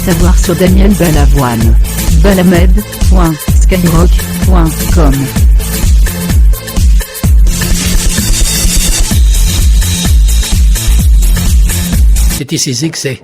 savoir sur Daniel Balavoine. balamed.skyrock.com. C'était ces excès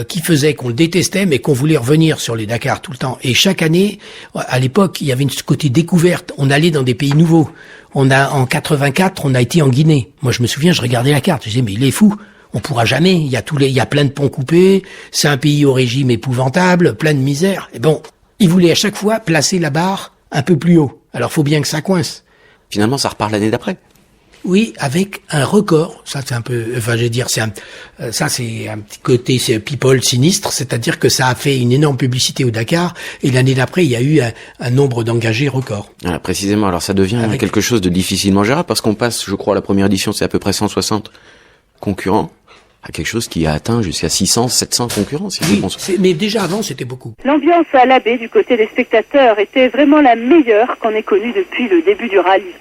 qui faisaient qu'on le détestait, mais qu'on voulait revenir sur les Dakar tout le temps. Et chaque année, à l'époque, il y avait une côté découverte. On allait dans des pays nouveaux. En 84, on a été en Guinée. Moi, je me souviens, je regardais la carte. Je disais, mais il est fou. On pourra jamais. Il y a plein de ponts coupés. C'est un pays au régime épouvantable, plein de misère. Et bon, ils voulaient à chaque fois placer la barre un peu plus haut. Alors, faut bien que ça coince. Finalement, ça repart l'année d'après. Oui, avec un record. Ça, c'est un peu, enfin, je veux dire, c'est un petit côté, c'est people sinistre. C'est-à-dire que ça a fait une énorme publicité au Dakar. Et l'année d'après, il y a eu un nombre d'engagés record. Ah, précisément. Alors, ça devient quelque chose de difficilement gérable parce qu'on passe, je crois, à la première édition, c'est à peu près 160 concurrents à quelque chose qui a atteint jusqu'à 600, 700 concurrents. Mais déjà avant, c'était beaucoup. L'ambiance à l'Abbé du côté des spectateurs était vraiment la meilleure qu'on ait connue depuis le début du rallye.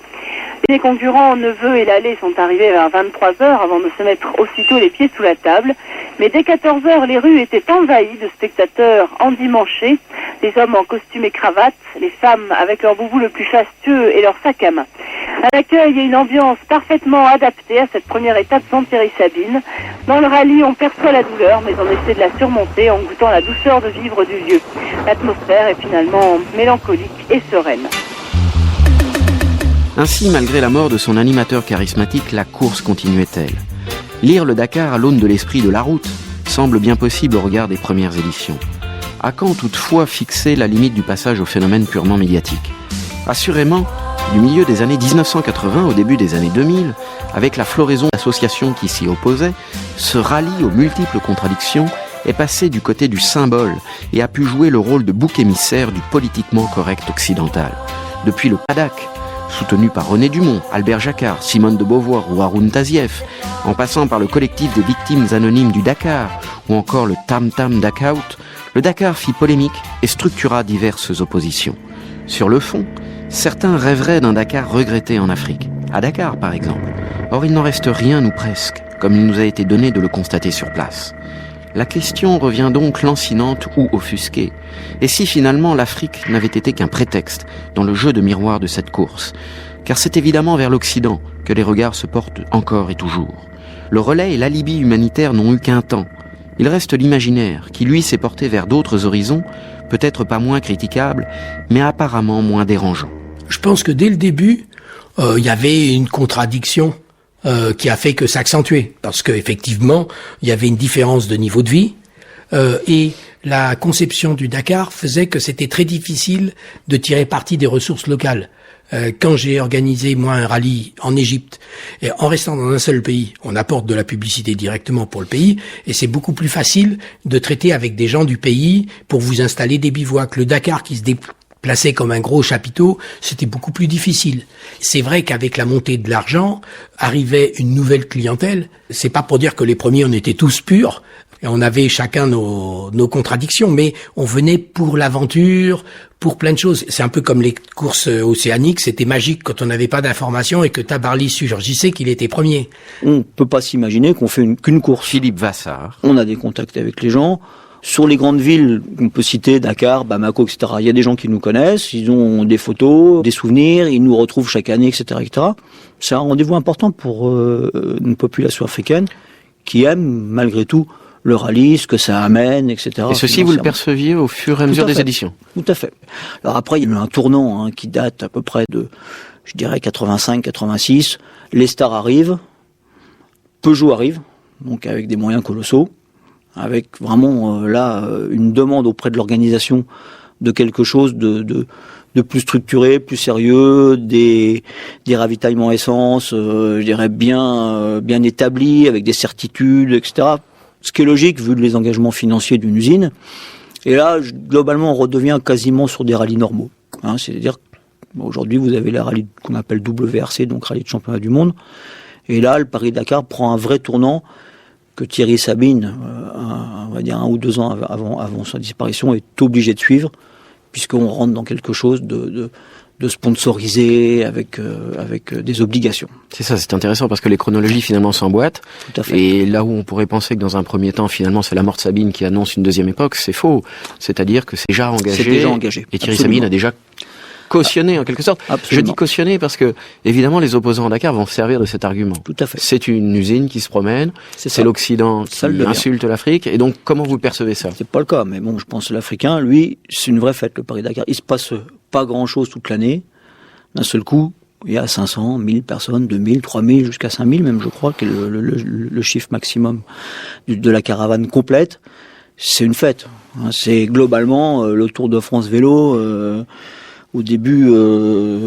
Les concurrents Neveu et Lallet sont arrivés vers 23h avant de se mettre aussitôt les pieds sous la table. Mais dès 14h, les rues étaient envahies de spectateurs endimanchés, les hommes en costume et cravate, les femmes avec leur boubou le plus fastueux et leur sac à main. À l'accueil et une ambiance parfaitement adaptée à cette première étape sans Thierry Sabine. Dans le rallye, on perçoit la douleur, mais on essaie de la surmonter en goûtant la douceur de vivre du lieu. L'atmosphère est finalement mélancolique et sereine. Ainsi, malgré la mort de son animateur charismatique, la course continuait-elle. Lire le Dakar à l'aune de l'esprit de la route semble bien possible au regard des premières éditions. À quand toutefois fixer la limite du passage au phénomène purement médiatique ? Assurément, du milieu des années 1980 au début des années 2000, avec la floraison d'associations qui s'y opposaient, ce rallye aux multiples contradictions est passé du côté du symbole et a pu jouer le rôle de bouc émissaire du politiquement correct occidental. Depuis le PADAC, soutenu par René Dumont, Albert Jacquard, Simone de Beauvoir ou Haroun Tazieff, en passant par le collectif des victimes anonymes du Dakar ou encore le Tam Tam Dakaout, le Dakar fit polémique et structura diverses oppositions. Sur le fond, certains rêveraient d'un Dakar regretté en Afrique, à Dakar par exemple. Or il n'en reste rien ou presque, comme il nous a été donné de le constater sur place. La question revient donc lancinante ou offusquée. Et si finalement l'Afrique n'avait été qu'un prétexte dans le jeu de miroir de cette course ? Car c'est évidemment vers l'Occident que les regards se portent encore et toujours. Le relais et l'alibi humanitaire n'ont eu qu'un temps. Il reste l'imaginaire qui, lui, s'est porté vers d'autres horizons, peut-être pas moins critiquables, mais apparemment moins dérangeants. Je pense que dès le début, il y avait une contradiction qui a fait que s'accentuer, parce qu'effectivement, il y avait une différence de niveau de vie, et la conception du Dakar faisait que c'était très difficile de tirer parti des ressources locales. Quand j'ai organisé, moi, un rallye en Égypte, et en restant dans un seul pays, on apporte de la publicité directement pour le pays, et c'est beaucoup plus facile de traiter avec des gens du pays pour vous installer des bivouacs. Le Dakar qui se placé comme un gros chapiteau, c'était beaucoup plus difficile. C'est vrai qu'avec la montée de l'argent, arrivait une nouvelle clientèle. C'est pas pour dire que les premiers, on était tous purs, et on avait chacun nos contradictions, mais on venait pour l'aventure, pour plein de choses. C'est un peu comme les courses océaniques, c'était magique quand on n'avait pas d'informations et que Tabarly surgissait qu'il était premier. On ne peut pas s'imaginer qu'on fait qu'une course. Philippe Vassard. On a des contacts avec les gens. Sur les grandes villes, on peut citer Dakar, Bamako, etc. Il y a des gens qui nous connaissent, ils ont des photos, des souvenirs, ils nous retrouvent chaque année, etc., etc. C'est un rendez-vous important pour une population africaine qui aime, malgré tout, le rallye, ce que ça amène, etc. Et ceci, vous le perceviez au fur et à mesure des éditions ? Tout à fait. Alors après, il y a eu un tournant qui date à peu près de, je dirais, 85, 86. Les stars arrivent, Peugeot arrive, donc avec des moyens colossaux, avec vraiment une demande auprès de l'organisation de quelque chose de plus structuré, plus sérieux, des ravitaillements essence, je dirais bien établis, avec des certitudes, etc. Ce qui est logique vu les engagements financiers d'une usine. Et là, globalement, on redevient quasiment sur des rallyes normaux. C'est-à-dire aujourd'hui, vous avez les rallyes qu'on appelle WRC, donc rallye de championnat du monde. Et là, le Paris-Dakar prend un vrai tournant que Thierry Sabine, on va dire 1 ou 2 ans avant sa disparition, est obligé de suivre, puisqu'on rentre dans quelque chose de sponsoriser avec des obligations. C'est ça, c'est intéressant parce que les chronologies finalement s'emboîtent. Tout à fait. Et là où on pourrait penser que dans un premier temps, finalement, c'est la mort de Sabine qui annonce une deuxième époque, c'est faux. C'est-à-dire que c'est déjà engagé. C'est déjà engagé. Et Thierry Absolument. Sabine a déjà cautionné en quelque sorte. Absolument. Je dis cautionné parce que évidemment les opposants à Dakar vont se servir de cet argument. Tout à fait. C'est une usine qui se promène, C'est c'est ça. l'Occident Ça qui le devient. insulte l'Afrique. Et donc comment vous percevez ça? C'est pas le cas, mais bon, je pense que l'Africain, lui, c'est une vraie fête, le Paris-Dakar. Il se passe pas grand-chose toute l'année. D'un seul coup, il y a 500, 1000 personnes, 2000, 3000, jusqu'à 5000 même, je crois, qui est le chiffre maximum de la caravane complète. C'est une fête. C'est globalement le Tour de France vélo au début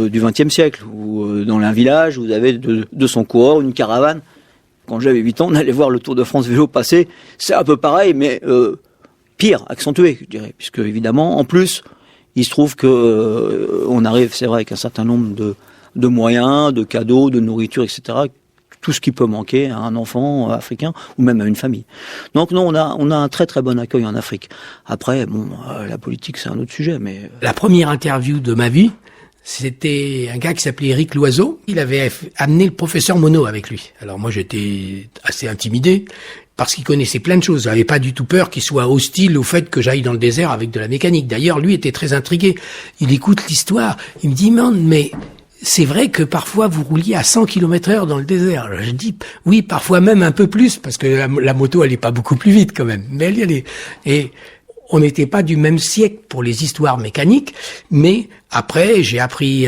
du XXe siècle, où dans un village, vous avez 200 coureurs, une caravane. Quand j'avais 8 ans, on allait voir le Tour de France vélo passer. C'est un peu pareil, mais pire, accentué, je dirais. Puisque, évidemment, en plus, il se trouve que on arrive, c'est vrai, avec un certain nombre de moyens, de cadeaux, de nourriture, etc. Tout ce qui peut manquer à un enfant africain ou même à une famille. Donc non, on a un très très bon accueil en Afrique. Après, bon, la politique c'est un autre sujet, mais La première interview de ma vie, c'était un gars qui s'appelait Éric Loiseau. Il avait amené le professeur Monod avec lui. Alors moi, j'étais assez intimidé parce qu'il connaissait plein de choses. J'avais pas du tout peur qu'il soit hostile au fait que j'aille dans le désert avec de la mécanique. D'ailleurs, lui était très intrigué. Il écoute l'histoire. Il me dit, mais c'est vrai que parfois vous rouliez à 100 km/h dans le désert. Alors, je dis, oui, parfois même un peu plus, parce que la moto, elle est pas beaucoup plus vite quand même. Mais elle y allait. Et on n'était pas du même siècle pour les histoires mécaniques, mais après, j'ai appris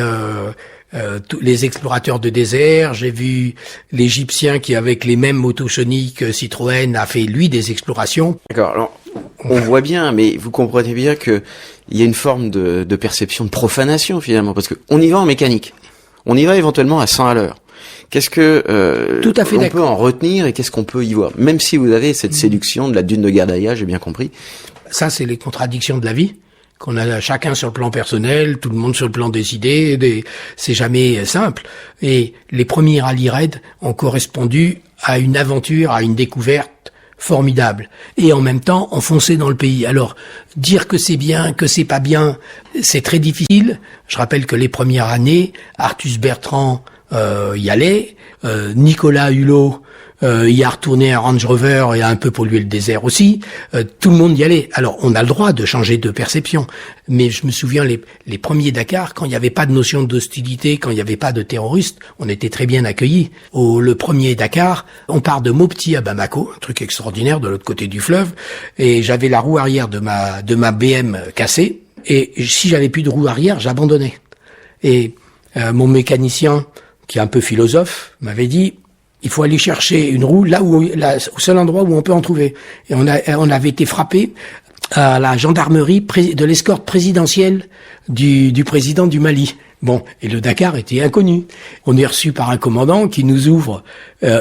tous les explorateurs de désert, j'ai vu l'Égyptien qui, avec les mêmes motochoniques Citroën, a fait, lui, des explorations. D'accord. Alors, on voit bien, mais vous comprenez bien que il y a une forme de perception de profanation finalement, parce que on y va en mécanique, on y va éventuellement à 100 à l'heure. Qu'est-ce que Tout à fait on d'accord. peut en retenir et qu'est-ce qu'on peut y voir? Même si vous avez cette séduction de la dune de Gardaïa, j'ai bien compris. Ça, c'est les contradictions de la vie qu'on a chacun sur le plan personnel, tout le monde sur le plan des idées. C'est jamais simple. Et les premiers rallye raids ont correspondu à une aventure, à une découverte formidable. Et en même temps, enfoncer dans le pays. Alors, dire que c'est bien, que c'est pas bien, c'est très difficile. Je rappelle que les premières années, Artus Bertrand y allait, Nicolas Hulot y a retourné un Range Rover et a un peu pollué le désert aussi. Tout le monde y allait. Alors, on a le droit de changer de perception. Mais je me souviens, les premiers Dakar, quand il n'y avait pas de notion d'hostilité, quand il n'y avait pas de terroristes, on était très bien accueillis. Le premier Dakar, on part de Mopti à Bamako, un truc extraordinaire de l'autre côté du fleuve, et j'avais la roue arrière de ma BM cassée, et si j'avais plus de roue arrière, j'abandonnais. Et mon mécanicien, qui est un peu philosophe, m'avait dit, il faut aller chercher une roue au seul endroit où on peut en trouver. Et on avait été frappé à la gendarmerie de l'escorte présidentielle du président du Mali. Bon, et le Dakar était inconnu. On est reçu par un commandant qui nous ouvre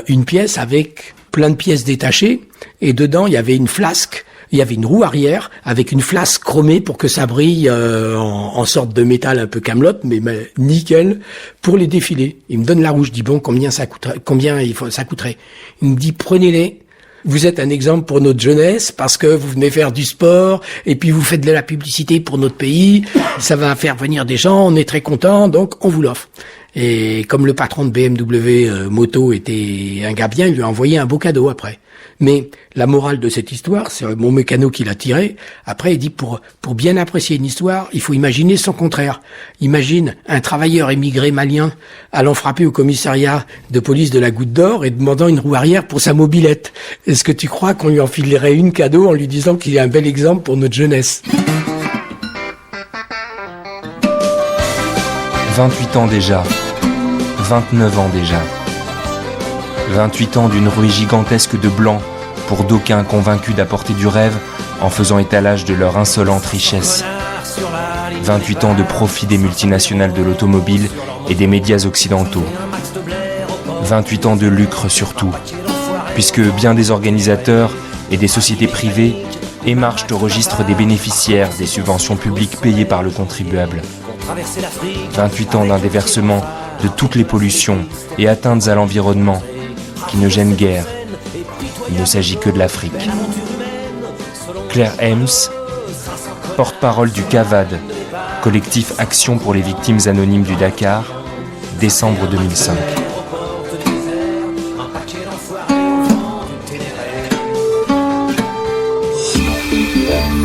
une pièce avec plein de pièces détachées, et dedans il y avait une flasque. Il y avait une roue arrière avec une flasque chromée pour que ça brille en sorte de métal un peu camelote, mais nickel, pour les défilés. Il me donne la roue, je dis bon, combien ça coûterait. Il me dit prenez-les. Vous êtes un exemple pour notre jeunesse parce que vous venez faire du sport et puis vous faites de la publicité pour notre pays. Ça va faire venir des gens, on est très contents, donc on vous l'offre. Et comme le patron de BMW Moto était un gars bien, il lui a envoyé un beau cadeau après. Mais la morale de cette histoire, c'est mon mécano qui l'a tiré. Après, il dit pour bien apprécier une histoire, il faut imaginer son contraire. Imagine un travailleur émigré malien allant frapper au commissariat de police de la Goutte d'Or et demandant une roue arrière pour sa mobilette. Est-ce que tu crois qu'on lui enfilerait une cadeau en lui disant qu'il est un bel exemple pour notre jeunesse ? 28 ans déjà, 29 ans déjà. 28 ans d'une ruée gigantesque de blancs, pour d'aucuns convaincus d'apporter du rêve en faisant étalage de leur insolente richesse. 28 ans de profit des multinationales de l'automobile et des médias occidentaux. 28 ans de lucre surtout, puisque bien des organisateurs et des sociétés privées émargent au registre des bénéficiaires des subventions publiques payées par le contribuable. 28 ans d'un déversement de toutes les pollutions et atteintes à l'environnement qui ne gênent guère. Il ne s'agit que de l'Afrique. Claire Hems, porte-parole du CAVAD, collectif Action pour les victimes anonymes du Dakar, décembre 2005.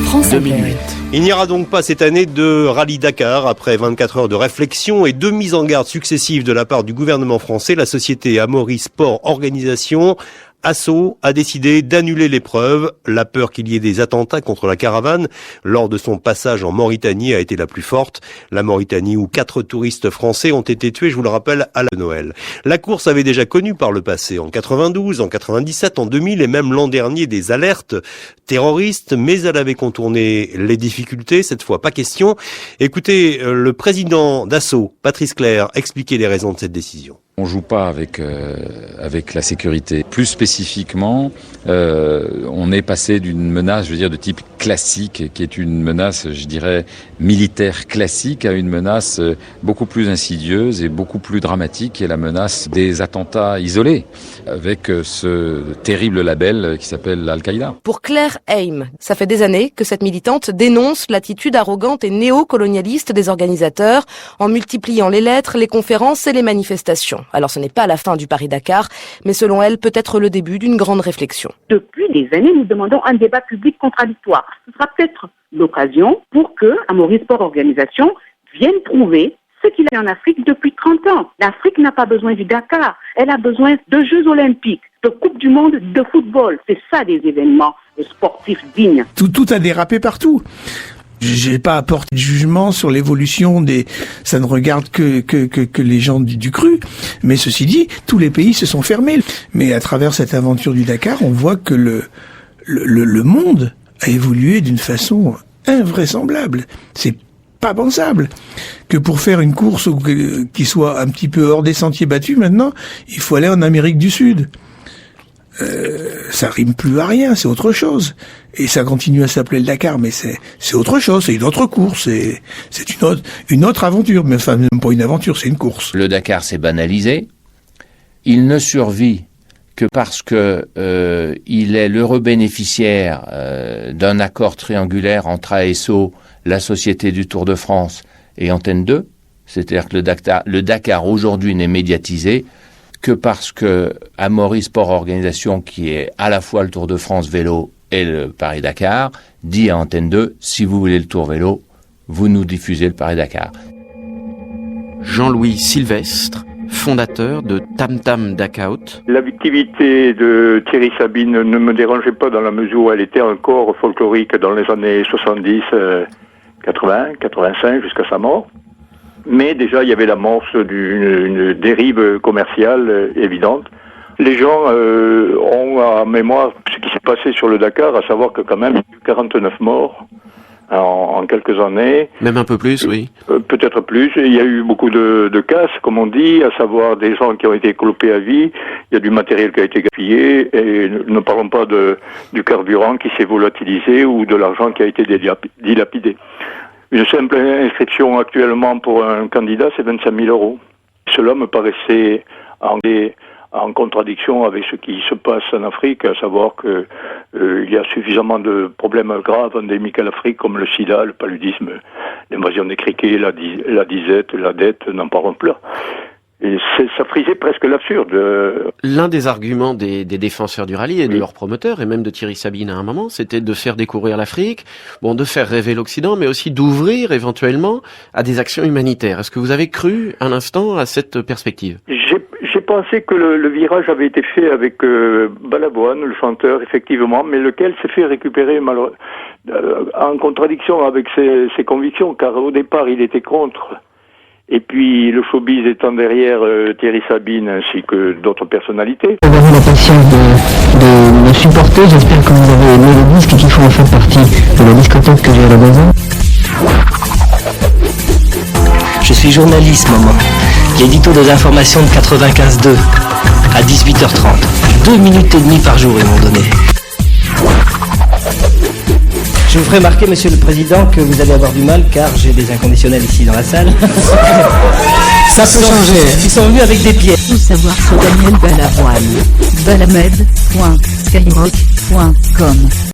France 2008. Il n'y aura donc pas cette année de rallye Dakar. Après 24 heures de réflexion et 2 mises en garde successives de la part du gouvernement français, la société Amaury Sport Organisation, ASSO, a décidé d'annuler l'épreuve. La peur qu'il y ait des attentats contre la caravane lors de son passage en Mauritanie a été la plus forte. La Mauritanie où 4 touristes français ont été tués, je vous le rappelle, à la Noël. La course avait déjà connu par le passé, en 92, en 97, en 2000 et même l'an dernier des alertes terroristes, mais elle avait contourné les difficultés, cette fois pas question. Écoutez, le président d'ASSO, Patrice Clerc, expliquer les raisons de cette décision. On joue pas avec la sécurité. Plus spécifiquement, on est passé d'une menace, je veux dire, de type classique, qui est une menace, je dirais, militaire classique, à une menace beaucoup plus insidieuse et beaucoup plus dramatique, qui est la menace des attentats isolés, avec ce terrible label qui s'appelle Al-Qaïda. Pour Claire Haim, ça fait des années que cette militante dénonce l'attitude arrogante et néocolonialiste des organisateurs en multipliant les lettres, les conférences et les manifestations. Alors ce n'est pas la fin du Paris-Dakar, mais selon elle, peut-être le début d'une grande réflexion. Depuis des années, nous demandons un débat public contradictoire. Ce sera peut-être l'occasion pour que Amaury Sport Organisation vienne prouver ce qu'il a en Afrique depuis 30 ans. L'Afrique n'a pas besoin du Dakar, elle a besoin de Jeux Olympiques, de Coupe du Monde de football. C'est ça des événements sportifs dignes. Tout a dérapé partout. J'ai pas apporté de jugement sur l'évolution des... Ça ne regarde que les gens du cru. Mais ceci dit, tous les pays se sont fermés. Mais à travers cette aventure du Dakar, on voit que le monde a évolué d'une façon invraisemblable. C'est pas pensable que pour faire une course qui soit un petit peu hors des sentiers battus maintenant, il faut aller en Amérique du Sud. Ça rime plus à rien, c'est autre chose. Et ça continue à s'appeler le Dakar, mais c'est autre chose, c'est une autre course, c'est une autre aventure, mais enfin même pas une aventure, c'est une course. Le Dakar s'est banalisé, il ne survit que parce que il est l'heureux bénéficiaire d'un accord triangulaire entre ASO, la Société du Tour de France et Antenne 2, c'est-à-dire que le Dakar aujourd'hui n'est médiatisé que parce que Amaury Sport Organisation, qui est à la fois le Tour de France vélo et le Paris-Dakar, dit à Antenne 2, si vous voulez le Tour vélo, vous nous diffusez le Paris-Dakar. Jean-Louis Sylvestre, fondateur de Tam Tam Dakaout. La victimité de Thierry Sabine ne me dérangeait pas dans la mesure où elle était encore folklorique dans les années 70, 80, 85 jusqu'à sa mort. Mais déjà, il y avait l'amorce d'une dérive commerciale évidente. Les gens ont en mémoire ce qui s'est passé sur le Dakar, à savoir que quand même, il y a eu 49 morts en quelques années. Même un peu plus, oui. Peut-être plus. Il y a eu beaucoup de casses, comme on dit, à savoir des gens qui ont été clopés à vie. Il y a du matériel qui a été gaspillé. Et ne parlons pas du carburant qui s'est volatilisé ou de l'argent qui a été dilapidé. Une simple inscription actuellement pour un candidat, c'est 25 000 euros. Cela me paraissait en contradiction avec ce qui se passe en Afrique, à savoir que il y a suffisamment de problèmes graves endémiques à l'Afrique, comme le sida, le paludisme, l'invasion des criquets, la disette, la dette, n'en parlons plus. Et ça frisait presque l'absurde. L'un des arguments des défenseurs du rallye et de leurs promoteurs, et même de Thierry Sabine à un moment, c'était de faire découvrir l'Afrique, de faire rêver l'Occident, mais aussi d'ouvrir éventuellement à des actions humanitaires. Est-ce que vous avez cru un instant à cette perspective ? J'ai pensé que le virage avait été fait avec Balavoine, le chanteur, effectivement, mais lequel s'est fait récupérer en contradiction avec ses convictions, car au départ il était contre. Et puis le showbiz étant derrière Thierry Sabine ainsi que d'autres personnalités. Vous avez la patience de me supporter, j'espère que vous avez aimé le disque et qu'il faut en faire partie de la discothèque que j'ai à la maison. Je suis journaliste, maman. L'édito des informations de 95.2 à 18h30. 2 minutes et demie par jour, ils m'ont donné. Je vous ferai remarquer, monsieur le président, que vous allez avoir du mal car j'ai des inconditionnels ici dans la salle. Ça peut changer. Ils sont venus avec des pieds. Tout savoir sur Daniel Balavoine. Balamed.skyrock.com